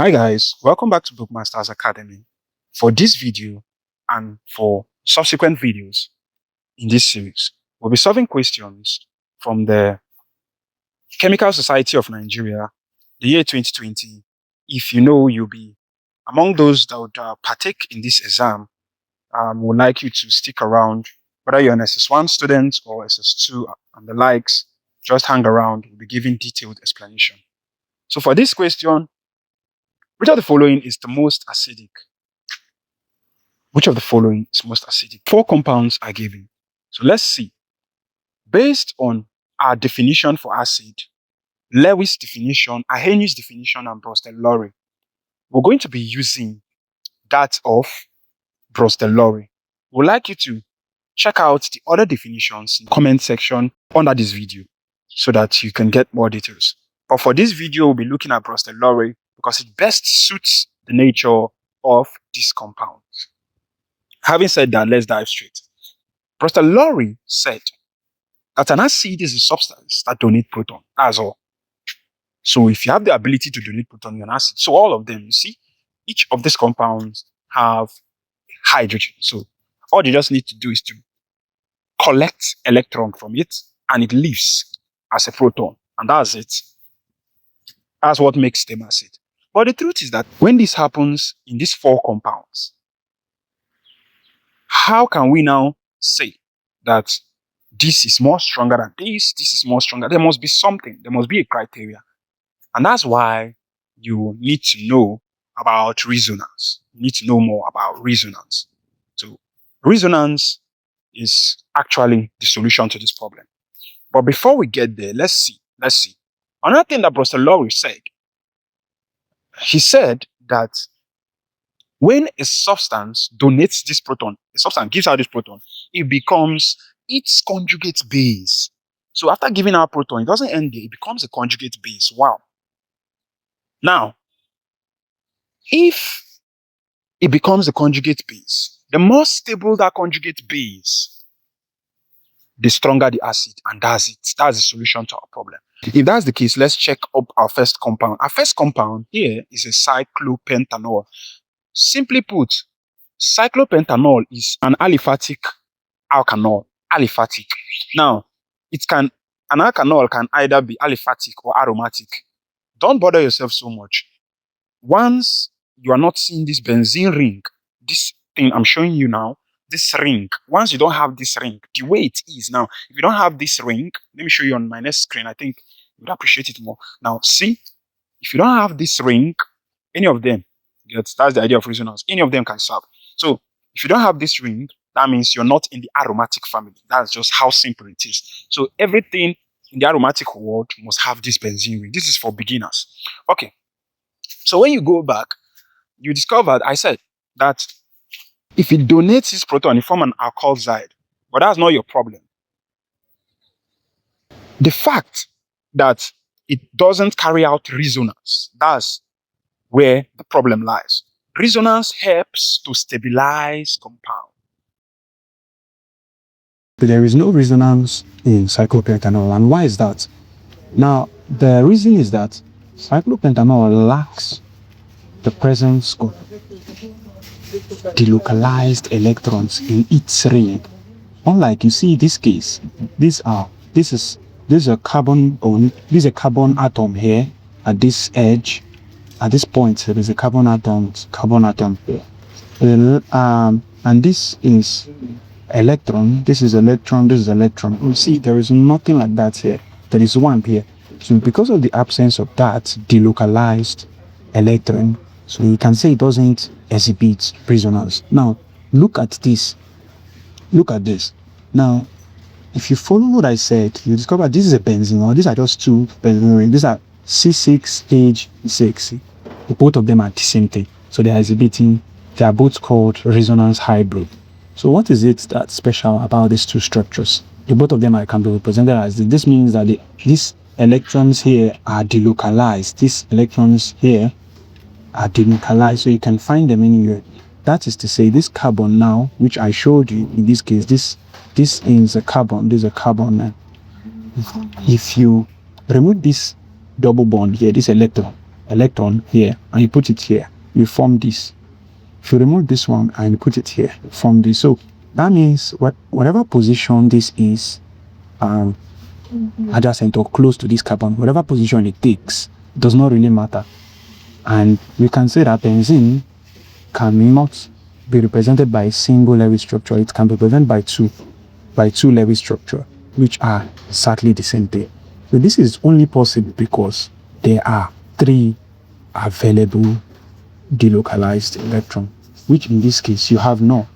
Hi guys, welcome back to Bookmasters Academy. For this video and for subsequent videos in this series, we'll be solving questions from the Chemical Society of Nigeria, the year 2020. If you know you'll be among those that would partake in this exam, would like you to stick around, whether you're an SS1 student or SS2 and the likes, just hang around, we'll be giving detailed explanation. So for this question, which of the following is the most acidic? Which of the following is most acidic? 4 compounds are given. So let's see. Based on our definition for acid, Lewis' definition, Arrhenius' definition, and Brostol-Lowry, we're going to be using that of Brostol-Lowry. We'd like you to check out the other definitions in the comment section under this video so that you can get more details. But for this video, we'll be looking at Brostol-Lowry because it best suits the nature of this compound. Having said that, let's dive straight. Brostol-Lowry said that an acid is a substance that donates proton. That's all. So if you have the ability to donate proton, you're an acid. So all of them, you see, each of these compounds have hydrogen. So all you just need to do is to collect electron from it, and it leaves as a proton. And that's it. That's what makes them acid. But the truth is that when this happens in these 4 compounds, how can we now say that this is more stronger than this is more stronger? There must be something. There must be a criteria. And that's why you need to know about resonance. You need to know more about resonance. So resonance is actually the solution to this problem. But before we get there, let's see. Another thing that Brostol-Lowry said, he said that when a substance donates this proton, a substance gives out this proton, it becomes its conjugate base. So after giving out proton, it doesn't end there, it becomes a conjugate base. Wow. Now, if it becomes a conjugate base, the more stable that conjugate base, the stronger the acid, and that's it. That's the solution to our problem. If that's the case, let's check up our first compound. Our first compound here is a cyclopentanol. Simply put, cyclopentanol is an aliphatic alkanol. Aliphatic. Now, an alkanol can either be aliphatic or aromatic. Don't bother yourself so much. Once you are not seeing this benzene ring, this thing I'm showing you now, this ring, once you don't have this ring, the way it is now, if you don't have this ring, let me show you on my next screen, I think you would appreciate it more. Now, see, if you don't have this ring, any of them, that's the idea of resonance, any of them can serve. So, if you don't have this ring, that means you're not in the aromatic family. That's just how simple it is. So, everything in the aromatic world must have this benzene ring. This is for beginners. Okay. So, when you go back, you discovered, I said, that if it donates its proton, it forms an alkyl side. But that's not your problem. The fact that it doesn't carry out resonance, that's where the problem lies. Resonance helps to stabilize compound. There is no resonance in cyclopentanol. And why is that? Now, the reason is that cyclopentanol lacks the presence of delocalized electrons in its ring. Unlike you see this case, this is a carbon bond, this is a carbon atom here at this edge. At this point, there is a carbon atom here. And this is electron, this is electron, this is electron. You see, there is nothing like that here. There is one here. So because of the absence of that delocalized electron, so you can say it doesn't exhibit resonance. Now, look at this. Look at this. Now, if you follow what I said, you discover this is a benzene, or these are just 2 benzene rings. These are C6H6. Both of them are the same thing. So they are both called resonance hybrid. So what is it that's special about these 2 structures? Both of them can be represented as this. This means that these electrons here are delocalized. These electrons here are delocalized, so you can find them anywhere. That is to say, this carbon now, which I showed you in this case, this is a carbon, this is a carbon. If you remove this double bond here, this electron, electron here and you put it here, you form this. If you remove this one and you put it here, you form this. So that means whatever position this is adjacent or close to this carbon, whatever position it takes, does not really matter. And we can say that benzene cannot be represented by a single Lewis structure. It can be represented by two Lewis structure, which are exactly the same thing. So this is only possible because there are 3 available delocalized electrons, which in this case you have no.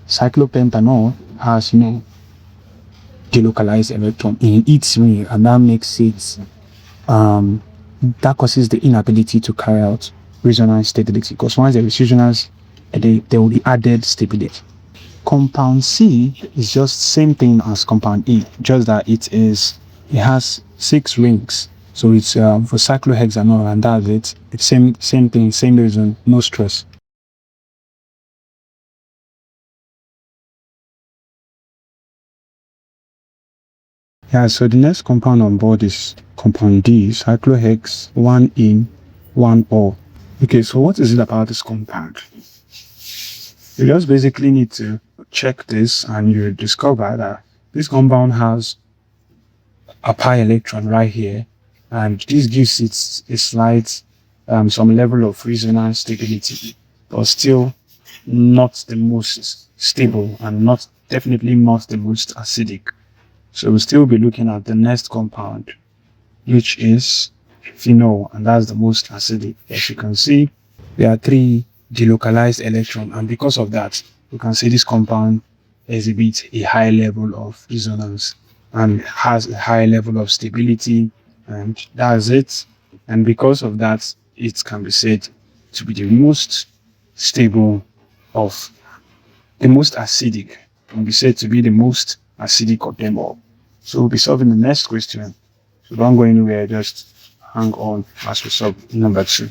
Cyclopentanol has no delocalized electron in its ring, and that makes it that causes the inability to carry out resonance stability, because once there is resonance, there will be added stability. Compound C is just same thing as compound E, just that it has 6 rings. So it's for cyclohexanol, and that's it. It's same thing, same reason, no stress. Yeah, so the next compound on board is compound D, cyclohex 1-in 1-ol. Okay, so what is it about this compound? You just basically need to check this and you discover that this compound has a pi electron right here, and this gives it a slight some level of resonance stability, but still not the most stable and definitely not the most acidic. So we'll still be looking at the next compound, which is phenol, and that's the most acidic. As you can see, there are 3 delocalized electrons, and because of that, you can see this compound exhibits a high level of resonance and has a high level of stability, and that's it. And because of that, it can be said to be the most stable of the most acidic, can be said to be the most acidic of them all. So we'll be solving the next question. So don't go anywhere, just hang on as we solve number 2.